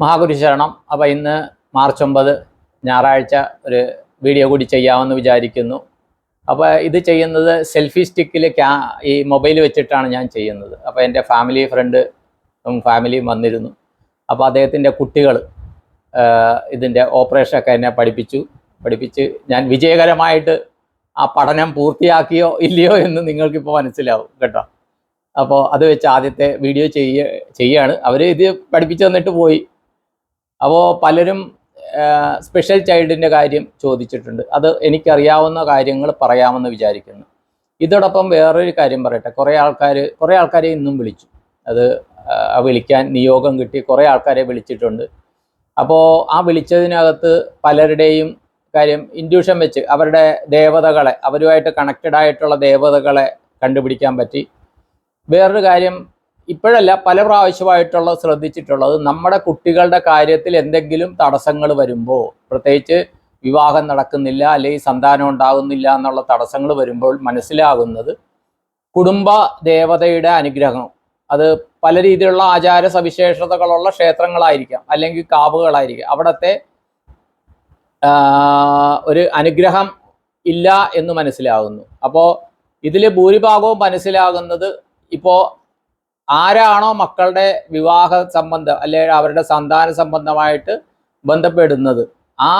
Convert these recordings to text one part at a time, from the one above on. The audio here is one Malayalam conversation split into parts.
മഹാഗുരു ശരണം. അപ്പോൾ ഇന്ന് മാർച്ച് 9 ഞായറാഴ്ച ഒരു വീഡിയോ കൂടി ചെയ്യാമെന്ന് വിചാരിക്കുന്നു. അപ്പോൾ ഇത് ചെയ്യുന്നത് സെൽഫി സ്റ്റിക്കിൽ ഈ മൊബൈൽ വെച്ചിട്ടാണ് ഞാൻ ചെയ്യുന്നത്. അപ്പോൾ എൻ്റെ ഫാമിലിയും വന്നിരുന്നു. അപ്പോൾ അദ്ദേഹത്തിൻ്റെ കുട്ടികൾ ഇതിൻ്റെ ഓപ്പറേഷനൊക്കെ എന്നെ പഠിപ്പിച്ച് ഞാൻ വിജയകരമായിട്ട് ആ പഠനം പൂർത്തിയാക്കിയോ ഇല്ലയോ എന്ന് നിങ്ങൾക്കിപ്പോൾ മനസ്സിലാവും കേട്ടോ. അപ്പോൾ അത് വെച്ച് ആദ്യത്തെ വീഡിയോ ചെയ്യാണ്. അവർ ഇത് പഠിപ്പിച്ചു തന്നിട്ട് പോയി. അപ്പോൾ പലരും സ്പെഷ്യൽ ചൈൽഡിൻ്റെ കാര്യം ചോദിച്ചിട്ടുണ്ട്. അത് എനിക്കറിയാവുന്ന കാര്യങ്ങൾ പറയാമെന്ന് വിചാരിക്കുന്നു. ഇതോടൊപ്പം വേറൊരു കാര്യം പറയട്ടെ. കുറേ ആൾക്കാരെ ഇന്നും വിളിച്ചു. അത് വിളിക്കാൻ നിയോഗം കിട്ടി കുറേ ആൾക്കാരെ വിളിച്ചിട്ടുണ്ട്. അപ്പോൾ ആ വിളിച്ചതിനകത്ത് പലരുടെയും കാര്യം ഇൻഡ്യൂഷൻ വെച്ച് അവരുടെ ദേവതകളെ, അവരുമായിട്ട് കണക്റ്റഡ് ആയിട്ടുള്ള ദേവതകളെ കണ്ടുപിടിക്കാൻ പറ്റി. വേറൊരു കാര്യം, ഇപ്പോഴല്ല പല പ്രാവശ്യമായിട്ടുള്ള ശ്രദ്ധിച്ചിട്ടുള്ളത്, നമ്മുടെ കുട്ടികളുടെ കാര്യത്തിൽ എന്തെങ്കിലും തടസ്സങ്ങൾ വരുമ്പോൾ, പ്രത്യേകിച്ച് വിവാഹം നടക്കുന്നില്ല അല്ലെങ്കിൽ സന്താനം ഉണ്ടാകുന്നില്ല എന്നുള്ള തടസ്സങ്ങൾ വരുമ്പോൾ മനസ്സിലാകുന്നത് കുടുംബ ദേവതയുടെ അനുഗ്രഹം, അത് പല രീതിയിലുള്ള ആചാര സവിശേഷതകളുള്ള ക്ഷേത്രങ്ങളായിരിക്കാം അല്ലെങ്കിൽ കാവുകളായിരിക്കാം, അവിടുത്തെ ഒരു അനുഗ്രഹം ഇല്ല എന്ന് മനസ്സിലാകുന്നു. അപ്പോൾ ഇതിൽ ഭൂരിഭാഗവും മനസ്സിലാകുന്നത്, ഇപ്പോൾ ആരാണോ മക്കളുടെ വിവാഹ സംബന്ധം അല്ലെങ്കിൽ അവരുടെ സന്താന സംബന്ധമായിട്ട് ബന്ധപ്പെടുന്നത്, ആ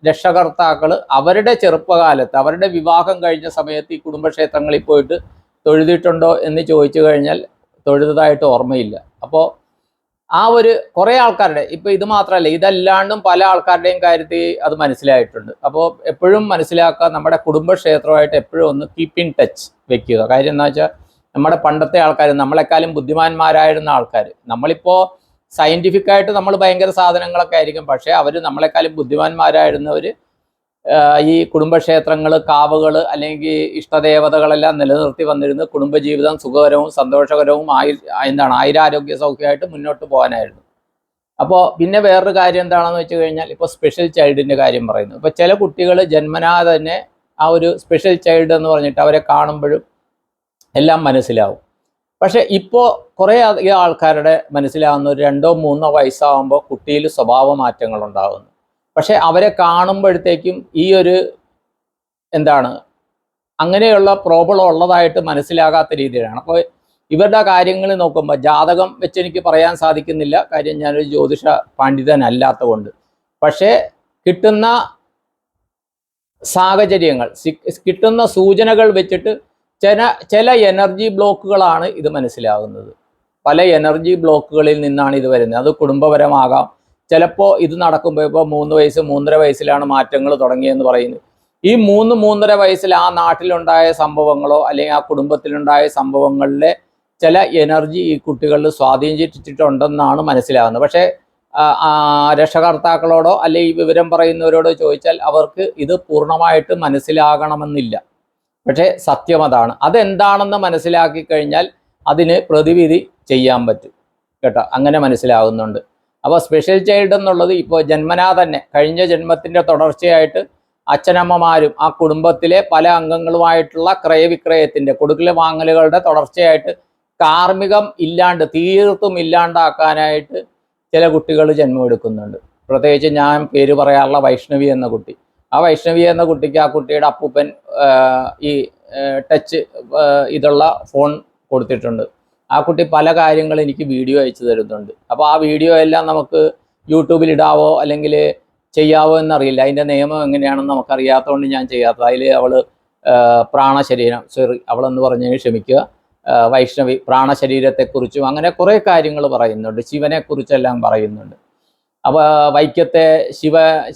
രക്ഷകർത്താക്കൾ അവരുടെ ചെറുപ്പകാലത്ത് അവരുടെ വിവാഹം കഴിഞ്ഞ സമയത്ത് ഈ കുടുംബക്ഷേത്രങ്ങളിൽ പോയിട്ട് തൊഴുതിട്ടുണ്ടോ എന്ന് ചോദിച്ചു കഴിഞ്ഞാൽ തൊഴുതായിട്ട് ഓർമ്മയില്ല. അപ്പോൾ ആ ഒരു കുറേ ആൾക്കാരുടെ, ഇപ്പോൾ ഇത് മാത്രമല്ല, ഇതല്ലാണ്ടും പല ആൾക്കാരുടെയും കാര്യത്തിൽ അത് മനസ്സിലായിട്ടുണ്ട്. അപ്പോൾ എപ്പോഴും മനസ്സിലാക്കുക, നമ്മുടെ കുടുംബക്ഷേത്രമായിട്ട് എപ്പോഴും ഒന്ന് കീപ്പ് ഇൻ ടച്ച് വെക്കുക. കാര്യം എന്താ വെച്ചാൽ, നമ്മുടെ പണ്ടത്തെ ആൾക്കാർ, നമ്മളെക്കാളും ബുദ്ധിമാന്മാരായിരുന്ന ആൾക്കാർ, നമ്മളിപ്പോൾ സയൻറ്റിഫിക്കായിട്ട് നമ്മൾ ഭയങ്കര സാധനങ്ങളൊക്കെ ആയിരിക്കും, പക്ഷേ അവർ നമ്മളെക്കാളും ബുദ്ധിമാന്മാരായിരുന്നവർ ഈ കുടുംബക്ഷേത്രങ്ങൾ, കാവുകൾ അല്ലെങ്കിൽ ഇഷ്ടദേവതകളെല്ലാം നിലനിർത്തി വന്നിരുന്ന കുടുംബജീവിതം സുഖകരവും സന്തോഷകരവും ആയുരാരോഗ്യ സൗഖ്യമായിട്ട് മുന്നോട്ട് പോകാനായിരുന്നു. അപ്പോൾ പിന്നെ വേറൊരു കാര്യം എന്താണെന്ന് വെച്ച് കഴിഞ്ഞാൽ, ഇപ്പോൾ സ്പെഷ്യൽ ചൈൽഡിൻ്റെ കാര്യം പറയുന്നു. ഇപ്പോൾ ചില കുട്ടികൾ ജന്മനാ തന്നെ ആ ഒരു സ്പെഷ്യൽ ചൈൽഡ് എന്ന് പറഞ്ഞിട്ട് അവരെ കാണുമ്പോഴും എല്ലാം മനസ്സിലാവും. പക്ഷേ ഇപ്പോൾ കുറേ അധികം ആൾക്കാരുടെ മനസ്സിലാവുന്ന ഒരു 2-3 വയസ്സാകുമ്പോൾ കുട്ടിയിൽ സ്വഭാവ മാറ്റങ്ങൾ ഉണ്ടാകുന്നു. പക്ഷേ അവരെ കാണുമ്പോഴത്തേക്കും ഈ ഒരു അങ്ങനെയുള്ള പ്രോബ്ലം ഉള്ളതായിട്ട് മനസ്സിലാകാത്ത രീതിയിലാണ്. അപ്പോൾ ഇവരുടെ കാര്യങ്ങൾ നോക്കുമ്പോൾ ജാതകം വെച്ച് എനിക്ക് പറയാൻ സാധിക്കുന്നില്ല, കാര്യം ഞാനൊരു ജ്യോതിഷ പണ്ഡിതനല്ലാത്ത കൊണ്ട്. പക്ഷേ കിട്ടുന്ന സാഹചര്യങ്ങൾ, കിട്ടുന്ന സൂചനകൾ വെച്ചിട്ട് ചില എനർജി ബ്ലോക്കുകളാണ് ഇത് മനസ്സിലാകുന്നത്. പല എനർജി ബ്ലോക്കുകളിൽ നിന്നാണ് ഇത് വരുന്നത്. അത് കുടുംബപരമാകാം. ചിലപ്പോൾ ഇത് നടക്കുമ്പോൾ, ഇപ്പോൾ 3 വയസ്സ് 3.5 വയസ്സിലാണ് മാറ്റങ്ങൾ തുടങ്ങിയെന്ന് പറയുന്നത്. ഈ 3-3.5 വയസ്സിൽ ആ നാട്ടിലുണ്ടായ സംഭവങ്ങളോ അല്ലെങ്കിൽ ആ കുടുംബത്തിലുണ്ടായ സംഭവങ്ങളിലെ ചില എനർജി ഈ കുട്ടികളിൽ സ്വാധീനിച്ചിട്ടുണ്ടെന്നാണ് മനസ്സിലാകുന്നത്. പക്ഷേ രക്ഷകർത്താക്കളോടോ അല്ലെങ്കിൽ വിവരം പറയുന്നവരോടോ ചോദിച്ചാൽ അവർക്ക് ഇത് പൂർണ്ണമായിട്ട് മനസ്സിലാകണമെന്നില്ല. പക്ഷേ സത്യം അതാണ്. അതെന്താണെന്ന് മനസ്സിലാക്കി കഴിഞ്ഞാൽ അതിന് പ്രതിവിധി ചെയ്യാൻ പറ്റും കേട്ടോ. അങ്ങനെ മനസ്സിലാകുന്നുണ്ട്. അപ്പോൾ സ്പെഷ്യൽ ചൈൽഡ് എന്നുള്ളത് ഇപ്പോൾ ജന്മനാ തന്നെ കഴിഞ്ഞ ജന്മത്തിൻ്റെ തുടർച്ചയായിട്ട് അച്ഛനമ്മമാരും ആ കുടുംബത്തിലെ പല അംഗങ്ങളുമായിട്ടുള്ള ക്രയവിക്രയത്തിൻ്റെ കൊടുക്കൽ വാങ്ങലുകളുടെ തുടർച്ചയായിട്ട് കാർമ്മികം തീർത്തും ഇല്ലാണ്ടാക്കാനായിട്ട് ചില കുട്ടികൾ ജന്മമെടുക്കുന്നുണ്ട്. പ്രത്യേകിച്ച് ഞാൻ പേര് പറയാറുള്ള വൈഷ്ണവി എന്ന കുട്ടി. ആ വൈഷ്ണവി എന്ന കുട്ടിക്ക് ആ കുട്ടിയുടെ അപ്പൂപ്പൻ ഈ ടച്ച് ഇതുള്ള ഫോൺ കൊടുത്തിട്ടുണ്ട്. ആ കുട്ടി പല കാര്യങ്ങൾ എനിക്ക് വീഡിയോ അയച്ചു തരുന്നുണ്ട്. അപ്പോൾ ആ വീഡിയോ എല്ലാം നമുക്ക് യൂട്യൂബിൽ ഇടാവോ അല്ലെങ്കിൽ ചെയ്യാവോ എന്നറിയില്ല. അതിൻ്റെ നിയമം എങ്ങനെയാണെന്ന് നമുക്കറിയാത്തതുകൊണ്ട് ഞാൻ ചെയ്യാത്തത്. അതിൽ അവൾ പ്രാണശരീരം, അവളെന്ന് പറഞ്ഞതിന് ക്ഷമിക്കുക, വൈഷ്ണവി പ്രാണശരീരത്തെക്കുറിച്ചും അങ്ങനെ കുറേ കാര്യങ്ങൾ പറയുന്നുണ്ട്. ശിവനെക്കുറിച്ചെല്ലാം പറയുന്നുണ്ട്. അപ്പോൾ വൈക്കത്തെ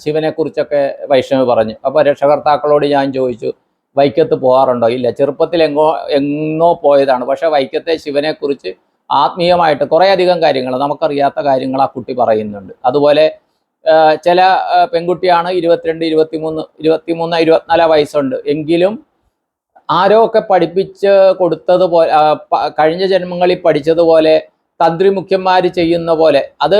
ശിവനെക്കുറിച്ചൊക്കെ വൈഷ്ണവി പറഞ്ഞു. അപ്പോൾ രക്ഷകർത്താക്കളോട് ഞാൻ ചോദിച്ചു, വൈക്കത്ത് പോകാറുണ്ടോ? ഇല്ല, ചെറുപ്പത്തിൽ എങ്ങോ പോയതാണ്. പക്ഷേ വൈക്കത്തെ ശിവനെക്കുറിച്ച് ആത്മീയമായിട്ട് കുറേയധികം കാര്യങ്ങൾ, നമുക്കറിയാത്ത കാര്യങ്ങൾ ആ കുട്ടി പറയുന്നുണ്ട്. അതുപോലെ ചില പെൺകുട്ടിയാണ് 22, 23, 24 വയസ്സുണ്ട്, എങ്കിലും ആരോ ഒക്കെ പഠിപ്പിച്ച് കൊടുത്തതുപോലെ, കഴിഞ്ഞ ജന്മങ്ങളിൽ പഠിച്ചതുപോലെ തന്ത്രി മുഖ്യന്മാർ ചെയ്യുന്ന പോലെ, അത്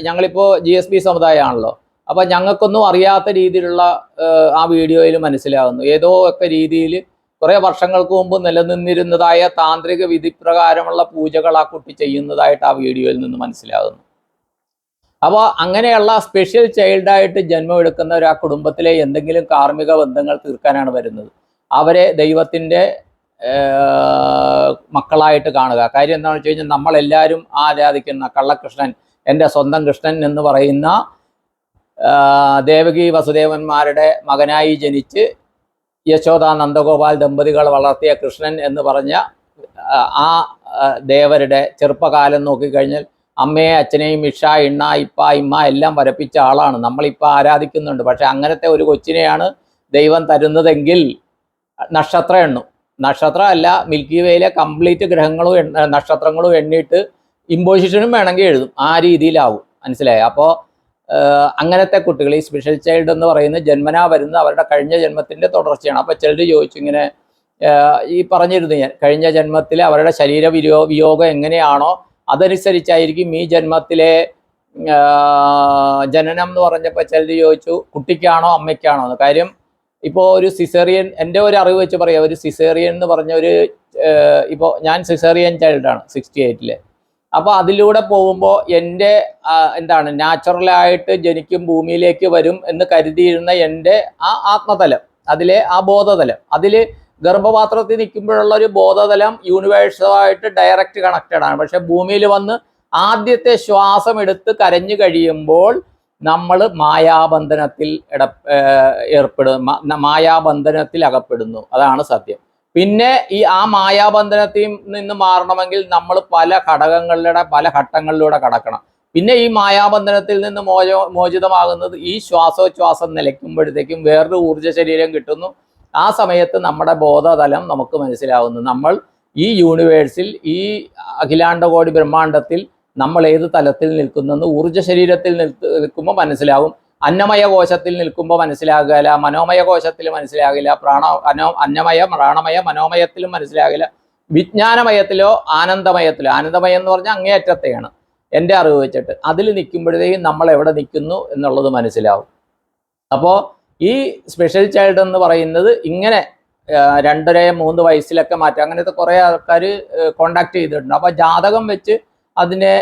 ഞങ്ങളിപ്പോൾ GSB സമുദായമാണല്ലോ. അപ്പോൾ ഞങ്ങൾക്കൊന്നും അറിയാത്ത രീതിയിലുള്ള ആ വീഡിയോയിൽ മനസ്സിലാകുന്നു. ഏതോ ഒക്കെ രീതിയിൽ കുറേ വർഷങ്ങൾക്ക് മുമ്പ് നിലനിന്നിരുന്നതായ താന്ത്രിക വിധി പ്രകാരമുള്ള പൂജകൾ ആ കുട്ടി ചെയ്യുന്നതായിട്ട് ആ വീഡിയോയിൽ നിന്ന് മനസ്സിലാകുന്നു. അപ്പോൾ അങ്ങനെയുള്ള സ്പെഷ്യൽ ചൈൽഡായിട്ട് ജന്മമെടുക്കുന്നവർ ആ കുടുംബത്തിലെ എന്തെങ്കിലും കാർമ്മിക ബന്ധങ്ങൾ തീർക്കാനാണ് വരുന്നത്. അവരെ ദൈവത്തിൻ്റെ മക്കളായിട്ട് കാണുക. കാര്യം എന്താണെന്ന് വെച്ച് കഴിഞ്ഞാൽ നമ്മളെല്ലാവരും ആരാധിക്കുന്ന കള്ളകൃഷ്ണൻ, എൻ്റെ സ്വന്തം കൃഷ്ണൻ എന്ന് പറയുന്ന ദേവകി വസുദേവന്മാരുടെ മകനായി ജനിച്ച് യശോദ നന്ദഗോപാൽ ദമ്പതികൾ വളർത്തിയ കൃഷ്ണൻ എന്ന് പറഞ്ഞ ആ ദേവരുടെ ചെറുപ്പകാലം നോക്കിക്കഴിഞ്ഞാൽ അമ്മയെ അച്ഛനെയും ഇഷ ഇണ്ണ ഇപ്പ ഇമ്മ എല്ലാം വരപ്പിച്ച ആളാണ്. നമ്മളിപ്പോൾ ആരാധിക്കുന്നുണ്ട്. പക്ഷെ അങ്ങനത്തെ ഒരു കൊച്ചിനെയാണ് ദൈവം തരുന്നതെങ്കിൽ നക്ഷത്രം എണ്ണും. നക്ഷത്രം അല്ല, മിൽക്കി വേയിലെ കംപ്ലീറ്റ് ഗ്രഹങ്ങളും നക്ഷത്രങ്ങളും എണ്ണിയിട്ട് ഇമ്പോസിഷനും വേണമെങ്കിൽ എഴുതും. ആ രീതിയിലാവും. മനസ്സിലായി? അപ്പോൾ അങ്ങനത്തെ കുട്ടികൾ, ഈ സ്പെഷ്യൽ ചൈൽഡ് എന്ന് പറയുന്നത് ജന്മനാ വരുന്ന അവരുടെ കഴിഞ്ഞ ജന്മത്തിൻ്റെ തുടർച്ചയാണ്. അപ്പോൾ ചിലർ ചോദിച്ചു ഇങ്ങനെ, ഈ പറഞ്ഞിരുന്നു ഞാൻ, കഴിഞ്ഞ ജന്മത്തിലെ അവരുടെ ശരീര വിയോഗം എങ്ങനെയാണോ അതനുസരിച്ചായിരിക്കും ഈ ജന്മത്തിലെ ജനനം എന്ന് പറഞ്ഞപ്പോൾ ചിലർ ചോദിച്ചു കുട്ടിക്കാണോ അമ്മയ്ക്കാണോ എന്ന്. കാര്യം ഇപ്പോൾ ഒരു സിസേറിയൻ, എൻ്റെ ഒരു അറിവ് വെച്ച് പറയാം, ഒരു സിസേറിയൻ എന്ന് പറഞ്ഞ ഒരു, ഇപ്പോൾ ഞാൻ സിസേറിയൻ ചൈൽഡാണ് 68-ലെ. അപ്പോൾ അതിലൂടെ പോകുമ്പോൾ എൻ്റെ എന്താണ് നാച്ചുറലായിട്ട് ജനിക്കും ഭൂമിയിലേക്ക് വരും എന്ന് കരുതിയിരുന്ന എൻ്റെ ആ ആത്മതലം, അതിലെ ആ ബോധതലം, അതിൽ ഗർഭപാത്രത്തിൽ നിൽക്കുമ്പോഴുള്ള ഒരു ബോധതലം യൂണിവേഴ്സുമായിട്ട് ഡയറക്റ്റ് കണക്റ്റഡ് ആണ്. പക്ഷെ ഭൂമിയിൽ വന്ന് ആദ്യത്തെ ശ്വാസം എടുത്ത് കരഞ്ഞു കഴിയുമ്പോൾ നമ്മൾ മായാബന്ധനത്തിൽ മായാബന്ധനത്തിൽ അകപ്പെടുന്നു. അതാണ് സത്യം. പിന്നെ ഈ ആ മായാബന്ധനത്തിൽ നിന്ന് മാറണമെങ്കിൽ നമ്മൾ പല ഘട്ടങ്ങളിലൂടെ കടക്കണം. പിന്നെ ഈ മായാബന്ധനത്തിൽ നിന്ന് മോചിതമാകുന്നത് ഈ ശ്വാസോച്ഛ്വാസം നിലയ്ക്കുമ്പോഴത്തേക്കും വേറൊരു ഊർജ്ജ ശരീരം കിട്ടുന്നു. ആ സമയത്ത് നമ്മുടെ ബോധതലം നമുക്ക് മനസ്സിലാവുന്നു. നമ്മൾ ഈ യൂണിവേഴ്സിൽ, ഈ അഖിലാണ്ടകോടി ബ്രഹ്മാണ്ടത്തിൽ നമ്മൾ ഏത് തലത്തിൽ നിൽക്കുന്നെന്ന് ഊർജ്ജ ശരീരത്തിൽ നിൽക്കുമ്പോൾ മനസ്സിലാകും. അന്നമയ കോശത്തിൽ നിൽക്കുമ്പോൾ മനസ്സിലാകില്ല, മനോമയ കോശത്തിൽ മനസ്സിലാകില്ല, അന്നമയ പ്രാണമയ മനോമയത്തിലും മനസ്സിലാകില്ല, വിജ്ഞാനമയത്തിലോ ആനന്ദമയത്തിലോ, ആനന്ദമയം എന്ന് പറഞ്ഞാൽ അങ്ങേയറ്റത്തെയാണ് എൻ്റെ അറിവ് വെച്ചിട്ട്, അതിൽ നിൽക്കുമ്പോഴത്തേക്കും നമ്മൾ എവിടെ നിൽക്കുന്നു എന്നുള്ളത് മനസ്സിലാവും. അപ്പോൾ ഈ സ്പെഷ്യൽ ചൈൽഡ് എന്ന് പറയുന്നത് ഇങ്ങനെ 2-3 വയസ്സിലൊക്കെ മാറ്റം, അങ്ങനത്തെ കുറേ ആൾക്കാർ കോണ്ടാക്ട് ചെയ്തിട്ടുണ്ട്. അപ്പോൾ ജാതകം വെച്ച് അതിനെ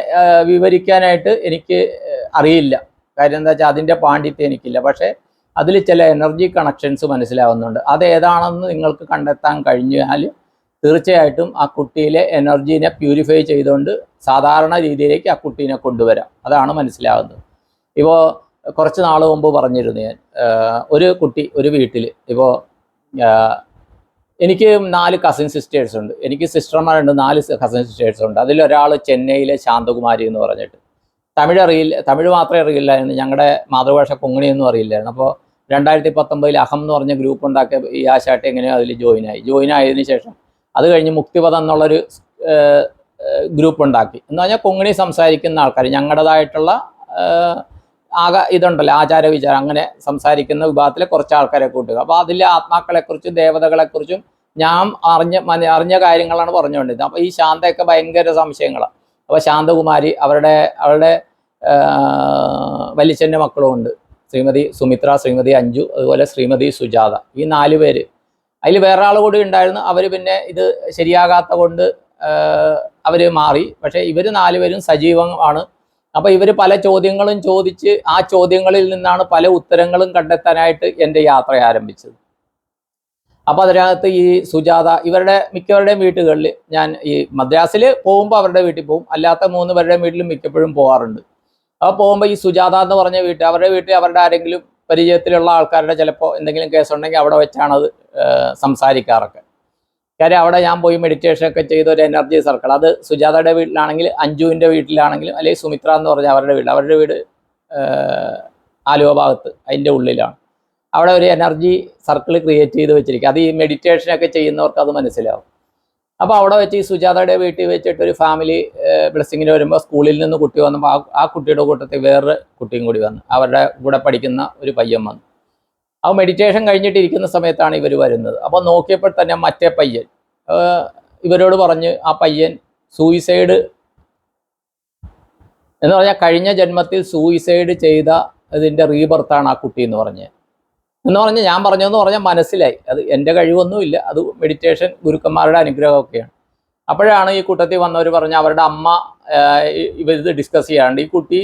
വിവരിക്കാനായിട്ട് എനിക്ക് അറിയില്ല. കാര്യം എന്താ വെച്ചാൽ അതിൻ്റെ പാണ്ഡിത്യം എനിക്കില്ല. പക്ഷേ അതിൽ ചില എനർജി കണക്ഷൻസ് മനസ്സിലാവുന്നുണ്ട്. അതേതാണെന്ന് നിങ്ങൾക്ക് കണ്ടെത്താൻ കഴിഞ്ഞാൽ തീർച്ചയായിട്ടും ആ കുട്ടിയിലെ എനർജീനെ പ്യൂരിഫൈ ചെയ്തുകൊണ്ട് സാധാരണ രീതിയിലേക്ക് ആ കുട്ടീനെ കൊണ്ടുവരാം. അതാണ് മനസ്സിലാകുന്നത്. ഇപ്പോൾ കുറച്ച് നാൾ മുമ്പ് പറഞ്ഞിരുന്നു ഞാൻ, ഒരു കുട്ടി ഒരു വീട്ടിൽ, ഇപ്പോൾ എനിക്ക് 4 കസിൻ സിസ്റ്റേഴ്സ് ഉണ്ട്. എനിക്ക് സിസ്റ്റർമാരുണ്ട്, 4 കസിൻ സിസ്റ്റേഴ്സ് ഉണ്ട്. അതിലൊരാൾ ചെന്നൈയിലെ ശാന്തകുമാരി എന്ന് പറഞ്ഞിട്ട്, തമിഴ് മാത്രമേ അറിയില്ലായിരുന്നു. ഞങ്ങളുടെ മാതൃഭാഷ കൊങ്ങിണിയൊന്നും അറിയില്ലായിരുന്നു. അപ്പോൾ 2019 അഹം എന്ന് പറഞ്ഞ ഗ്രൂപ്പ് ഉണ്ടാക്കിയ ഈ ആശാട്ടി എങ്ങനെയോ അതിൽ ജോയിൻ ആയതിനു ശേഷം അത് കഴിഞ്ഞ് മുക്തിപഥം എന്നുള്ളൊരു ഗ്രൂപ്പ് ഉണ്ടാക്കി. എന്ന് പറഞ്ഞാൽ കൊങ്ങിണി സംസാരിക്കുന്ന ആൾക്കാർ, ഞങ്ങളുടേതായിട്ടുള്ള ഇതുണ്ടല്ലോ ആചാരവിചാരം, അങ്ങനെ സംസാരിക്കുന്ന വിഭാഗത്തിലെ കുറച്ച് ആൾക്കാരെ കൂട്ടുക. അപ്പോൾ അതിലെ ആത്മാക്കളെക്കുറിച്ചും ദേവതകളെക്കുറിച്ചും ഞാൻ അറിഞ്ഞ കാര്യങ്ങളാണ് പറഞ്ഞുകൊണ്ടിരുന്നത്. അപ്പോൾ ഈ ശാന്തയൊക്കെ ഭയങ്കര സംശയങ്ങളാണ്. അപ്പോൾ ശാന്തകുമാരി അവരുടെ വലിച്ചൻ്റെ മക്കളും ഉണ്ട്, ശ്രീമതി സുമിത്ര, ശ്രീമതി അഞ്ജു, അതുപോലെ ശ്രീമതി സുജാത. ഈ 4 പേര്, അതിൽ വേറെ ആൾ കൂടി ഉണ്ടായിരുന്നു. അവർ പിന്നെ ഇത് ശരിയാകാത്ത കൊണ്ട് അവർ മാറി. പക്ഷേ ഇവർ 4 പേരും സജീവമാണ്. അപ്പോൾ ഇവർ പല ചോദ്യങ്ങളും ചോദിച്ച് ആ ചോദ്യങ്ങളിൽ നിന്നാണ് പല ഉത്തരങ്ങളും കണ്ടെത്താനായിട്ട് എൻ്റെ യാത്ര ആരംഭിച്ചത്. അപ്പോൾ അതിനകത്ത് ഈ സുജാത, ഇവരുടെ മിക്കവരുടെയും വീട്ടുകളിൽ ഞാൻ ഈ മദ്രാസിൽ പോകുമ്പോൾ അവരുടെ വീട്ടിൽ പോകും, അല്ലാത്ത 3 പേരുടെയും വീട്ടിലും മിക്കപ്പോഴും പോകാറുണ്ട്. അപ്പോൾ പോകുമ്പോൾ ഈ സുജാത എന്ന് പറഞ്ഞ അവരുടെ വീട്ടിൽ അവരുടെ ആരെങ്കിലും പരിചയത്തിലുള്ള ആൾക്കാരുടെ ചിലപ്പോൾ എന്തെങ്കിലും കേസുണ്ടെങ്കിൽ അവിടെ വെച്ചാണ് അത് സംസാരിക്കാറൊക്കെ. കാര്യം അവിടെ ഞാൻ പോയി മെഡിറ്റേഷനൊക്കെ ചെയ്ത ഒരു എനർജി സർക്കിൾ, അത് സുജാതയുടെ വീട്ടിലാണെങ്കിൽ, അഞ്ജുവിൻ്റെ വീട്ടിലാണെങ്കിലും, അല്ലെങ്കിൽ സുമിത്ര എന്ന് പറഞ്ഞാൽ അവരുടെ വീട് ആലുവ ഭാഗത്ത്, അതിൻ്റെ ഉള്ളിലാണ്. അവിടെ ഒരു എനർജി സർക്കിൾ ക്രിയേറ്റ് ചെയ്ത് വെച്ചിരിക്കുക. അത് ഈ മെഡിറ്റേഷനൊക്കെ ചെയ്യുന്നവർക്ക് അത് മനസ്സിലാവും. അപ്പോൾ അവിടെ വെച്ച് ഈ സുജാതയുടെ വീട്ടിൽ വെച്ചിട്ട് ഒരു ഫാമിലി ബ്ലെസ്സിങ്ങിന് വരുമ്പോൾ സ്കൂളിൽ നിന്ന് കുട്ടി വന്നപ്പോൾ ആ കുട്ടിയുടെ കൂട്ടത്തിൽ വേറൊരു കുട്ടിയും കൂടി വന്നു, അവരുടെ കൂടെ പഠിക്കുന്ന ഒരു പയ്യൻ വന്നു. ആ മെഡിറ്റേഷൻ കഴിഞ്ഞിട്ടിരിക്കുന്ന സമയത്താണ് ഇവർ വരുന്നത്. അപ്പോൾ നോക്കിയപ്പോൾ തന്നെ മറ്റേ പയ്യൻ ഇവരോട് പറഞ്ഞ്, ആ പയ്യൻ സൂയിസൈഡ് എന്ന് പറഞ്ഞാൽ കഴിഞ്ഞ ജന്മത്തിൽ സൂയിസൈഡ് ചെയ്ത ഇതിൻ്റെ റീബർത്താണ് ആ കുട്ടി എന്ന് പറഞ്ഞ് ഞാൻ പറഞ്ഞതെന്ന് പറഞ്ഞാൽ മനസ്സിലായി. അത് എൻ്റെ കഴിവൊന്നുമില്ല, അത് മെഡിറ്റേഷൻ ഗുരുക്കന്മാരുടെ അനുഗ്രഹമൊക്കെയാണ്. അപ്പോഴാണ് ഈ കൂട്ടത്തിൽ വന്നവർ പറഞ്ഞ് അവരുടെ അമ്മ ഇത് ഡിസ്കസ് ചെയ്യാണ്ട് ഈ കുട്ടി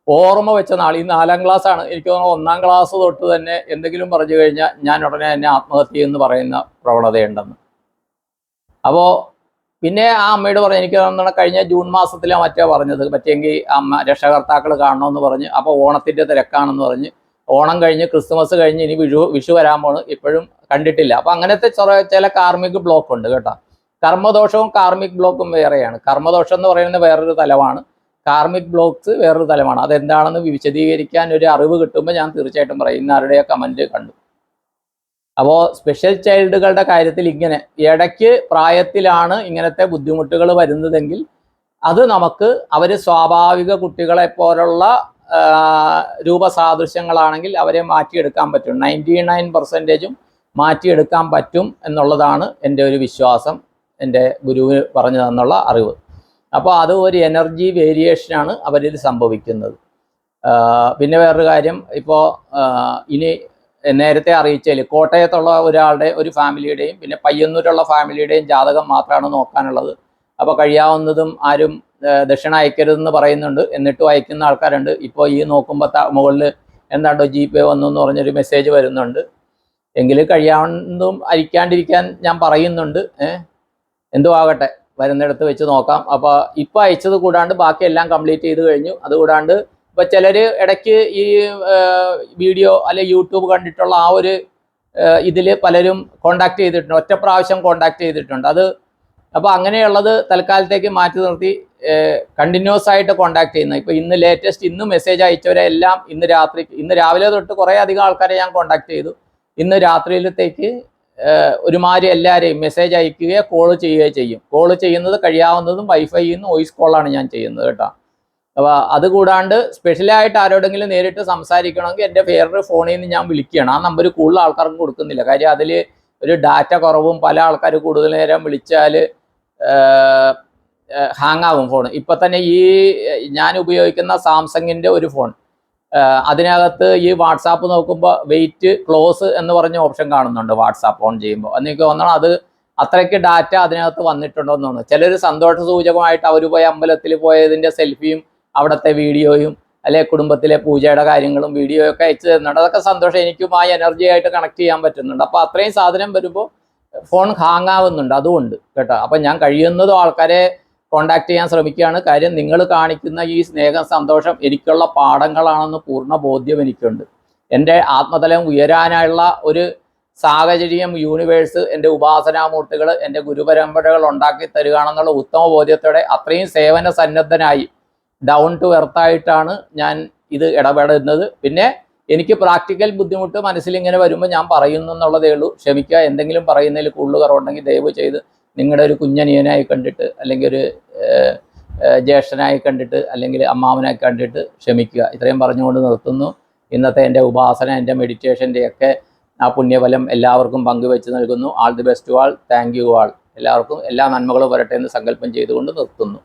ഓർമ്മ വെച്ച നാൾ ഈ 4ാം ക്ലാസ്സാണ്. എനിക്ക് തോന്നുന്നു 1ാം ക്ലാസ് തൊട്ട് തന്നെ എന്തെങ്കിലും പറഞ്ഞു കഴിഞ്ഞാൽ ഞാൻ ഉടനെ തന്നെ ആത്മഹത്യ എന്ന് പറയുന്ന പ്രവണതയുണ്ടെന്ന്. അപ്പോൾ പിന്നെ ആ അമ്മയോട് പറഞ്ഞു, എനിക്ക് തോന്നുന്നു കഴിഞ്ഞ ജൂൺ മാസത്തിലോ മറ്റോ പറഞ്ഞത്, പറ്റിയെങ്കിൽ അമ്മ രക്ഷകർത്താക്കൾ കാണണമെന്ന് പറഞ്ഞ്. അപ്പോൾ ഓണത്തിൻ്റെ തിരക്കാണെന്ന് പറഞ്ഞ്. ഓണം കഴിഞ്ഞ് ക്രിസ്മസ് കഴിഞ്ഞ് ഇനി വിഷു വരാൻ പോണ്, ഇപ്പോഴും കണ്ടിട്ടില്ല. അപ്പം അങ്ങനത്തെ ചില കാർമിക് ബ്ലോക്ക് ഉണ്ട് കേട്ടോ. കർമ്മദോഷവും കാർമിക് ബ്ലോക്കും വേറെയാണ്. കർമ്മദോഷം എന്ന് പറയുന്നത് വേറൊരു തലമാണ്, കാർമിക് ബ്ലോക്സ് വേറൊരു തലമാണ്. അതെന്താണെന്ന് വിശദീകരിക്കാൻ ഒരു അറിവ് കിട്ടുമ്പോൾ ഞാൻ തീർച്ചയായിട്ടും പറയും. ഇന്ന് ആരുടെയോ കമൻറ്റ് കണ്ടു. അപ്പോൾ സ്പെഷ്യൽ ചൈൽഡുകളുടെ കാര്യത്തിൽ ഇങ്ങനെ ഇടയ്ക്ക് പ്രായത്തിലാണ് ഇങ്ങനത്തെ ബുദ്ധിമുട്ടുകൾ വരുന്നതെങ്കിൽ അത് നമുക്ക് അവർ സ്വാഭാവിക കുട്ടികളെ പോലുള്ള രൂപസാദൃശ്യങ്ങളാണെങ്കിൽ അവരെ മാറ്റിയെടുക്കാൻ പറ്റും. 99% മാറ്റിയെടുക്കാൻ പറ്റും എന്നുള്ളതാണ് എൻ്റെ ഒരു വിശ്വാസം, എൻ്റെ ഗുരുവ് പറഞ്ഞു തന്നുള്ള അറിവ്. അപ്പോൾ അത് ഒരു എനർജി വേരിയേഷനാണ് അവരിൽ സംഭവിക്കുന്നത്. പിന്നെ വേറൊരു കാര്യം, ഇപ്പോൾ ഇനി നേരത്തെ അറിയിച്ചതിൽ കോട്ടയത്തുള്ള ഒരാളുടെ ഒരു ഫാമിലിയുടെയും പിന്നെ പയ്യന്നൂരുള്ള ഫാമിലിയുടെയും ജാതകം മാത്രമാണ് നോക്കാനുള്ളത്. അപ്പോൾ കഴിയാവുന്നതും ആരും ദക്ഷിണ അയക്കരുതെന്ന് പറയുന്നുണ്ട്, എന്നിട്ടും അയക്കുന്ന ആൾക്കാരുണ്ട്. ഇപ്പോൾ ഈ നോക്കുമ്പോൾ മുകളിൽ എന്താണ്ടോ GPay വന്നു എന്ന് പറഞ്ഞൊരു മെസ്സേജ് വരുന്നുണ്ട്. എങ്കിലും കഴിയാവുന്നതും അയക്കാണ്ടിരിക്കാൻ ഞാൻ പറയുന്നുണ്ട്. എന്തോ ആകട്ടെ, വരുന്നിടത്ത് വെച്ച് നോക്കാം. അപ്പോൾ ഇപ്പോൾ അയച്ചത് കൂടാണ്ട് ബാക്കി എല്ലാം കംപ്ലീറ്റ് ചെയ്ത് കഴിഞ്ഞു. അതുകൂടാണ്ട് ഇപ്പോൾ ചിലർ ഇടയ്ക്ക് ഈ വീഡിയോ അല്ലെ യൂട്യൂബ് കണ്ടിട്ടുള്ള ആ ഒരു ഇതിൽ പലരും കോണ്ടാക്ട് ചെയ്തിട്ടുണ്ട്, ഒറ്റ പ്രാവശ്യം കോണ്ടാക്ട് ചെയ്തിട്ടുണ്ട്. അത് അപ്പോൾ അങ്ങനെയുള്ളത് തൽക്കാലത്തേക്ക് മാറ്റി നിർത്തി കണ്ടിന്യൂസ് ആയിട്ട് കോണ്ടാക്ട് ചെയ്യുന്നത്. ഇപ്പോൾ ഇന്ന് ലേറ്റസ്റ്റ് ഇന്ന് മെസ്സേജ് അയച്ചവരെ എല്ലാം ഇന്ന് രാവിലെ തൊട്ട് കുറേ അധികം ആൾക്കാരെ ഞാൻ കോണ്ടാക്ട് ചെയ്തു. ഇന്ന് രാത്രിയിലത്തേക്ക് ഒരുമാതിരി എല്ലാവരെയും മെസ്സേജ് അയക്കുകയോ കോൾ ചെയ്യുകയോ ചെയ്യും. കോൾ ചെയ്യുന്നത് കഴിയാവുന്നതും വൈഫൈയിൽ നിന്ന് വോയിസ് കോളാണ് ഞാൻ ചെയ്യുന്നത് കേട്ടോ. അപ്പോൾ അതുകൂടാണ്ട് സ്പെഷ്യലായിട്ട് ആരോടെങ്കിലും നേരിട്ട് സംസാരിക്കണമെങ്കിൽ എൻ്റെ വേറൊരു ഫോണിൽ നിന്ന് ഞാൻ വിളിക്കുകയാണ്. ആ നമ്പർ കൂടുതൽ ആൾക്കാർക്ക് കൊടുക്കുന്നില്ല. കാര്യം അതിൽ ഒരു ഡാറ്റ കുറവും, പല ആൾക്കാർ കൂടുതൽ നേരം വിളിച്ചാൽ ഹാങ് ആകും ഫോൺ. ഇപ്പം തന്നെ ഈ ഞാൻ ഉപയോഗിക്കുന്ന സാംസങ്ങിൻ്റെ ഒരു ഫോൺ, അതിനകത്ത് ഈ വാട്സാപ്പ് നോക്കുമ്പോൾ വെയിറ്റ് ക്ലോസ് എന്ന് പറഞ്ഞ ഓപ്ഷൻ കാണുന്നുണ്ട് വാട്സാപ്പ് ഓൺ ചെയ്യുമ്പോൾ. എനിക്ക് തോന്നണം അത് അത്രയ്ക്ക് ഡാറ്റ അതിനകത്ത് വന്നിട്ടുണ്ടോ എന്ന് തോന്നുന്നു. ചിലർ സന്തോഷ സൂചകമായിട്ട് അവർ പോയി അമ്പലത്തിൽ പോയതിൻ്റെ സെൽഫിയും അവിടുത്തെ വീഡിയോയും അല്ലെ കുടുംബത്തിലെ പൂജയുടെ കാര്യങ്ങളും വീഡിയോയൊക്കെ അയച്ചു തരുന്നുണ്ട്. അതൊക്കെ സന്തോഷം, എനിക്കും ആ എനർജി ആയിട്ട് കണക്ട് ചെയ്യാൻ പറ്റുന്നുണ്ട്. അപ്പോൾ അത്രയും സാധനം വരുമ്പോൾ ഫോൺ ഹാങ് ആവുന്നുണ്ട്, അതുകൊണ്ട് കേട്ടോ. അപ്പം ഞാൻ കഴിയുന്നതും ആൾക്കാരെ കോണ്ടാക്ട് ചെയ്യാൻ ശ്രമിക്കുകയാണ്. കാര്യം നിങ്ങൾ കാണിക്കുന്ന ഈ സ്നേഹം, സന്തോഷം എനിക്കുള്ള പാഠങ്ങളാണെന്ന് പൂർണ്ണ ബോധ്യം എനിക്കുണ്ട്. എൻ്റെ ആത്മതലം ഉയരാനുള്ള ഒരു സാഹചര്യം യൂണിവേഴ്സ്, എൻ്റെ ഉപാസനാമൂർത്തികൾ, എൻ്റെ ഗുരുപരമ്പരകൾ ഉണ്ടാക്കി തരികയാണെന്നുള്ള ഉത്തമ ബോധ്യത്തോടെ അത്രയും സേവന സന്നദ്ധനായി ഡൗൺ ടു എർത്തായിട്ടാണ് ഞാൻ ഇത് ഇടപെടുന്നത്. പിന്നെ എനിക്ക് പ്രാക്ടിക്കൽ ബുദ്ധിമുട്ട് മനസ്സിലിങ്ങനെ വരുമ്പോൾ ഞാൻ പറയുന്നു എന്നുള്ളതേ ഉള്ളൂ. ക്ഷമിക്കുക. എന്തെങ്കിലും പറയുന്നതിൽ കൂടുതൽ കുറവുണ്ടെങ്കിൽ ദയവ് ചെയ്ത് നിങ്ങളുടെ ഒരു കുഞ്ഞനിയനായി കണ്ടിട്ട് അല്ലെങ്കിൽ ഒരു ജ്യേഷ്ഠനായി കണ്ടിട്ട് അല്ലെങ്കിൽ അമ്മാവനായി കണ്ടിട്ട് ക്ഷമിക്കുക. ഇത്രയും പറഞ്ഞുകൊണ്ട് നിർത്തുന്നു. ഇന്നത്തെ എൻ്റെ ഉപാസന, എൻ്റെ മെഡിറ്റേഷൻ്റെയൊക്കെ ആ പുണ്യഫലം എല്ലാവർക്കും പങ്കുവെച്ച് നൽകുന്നു. All the best to all. Thank you all. എല്ലാവർക്കും എല്ലാ നന്മകളും വരട്ടെ എന്ന് സങ്കല്പം ചെയ്തുകൊണ്ട് നിർത്തുന്നു.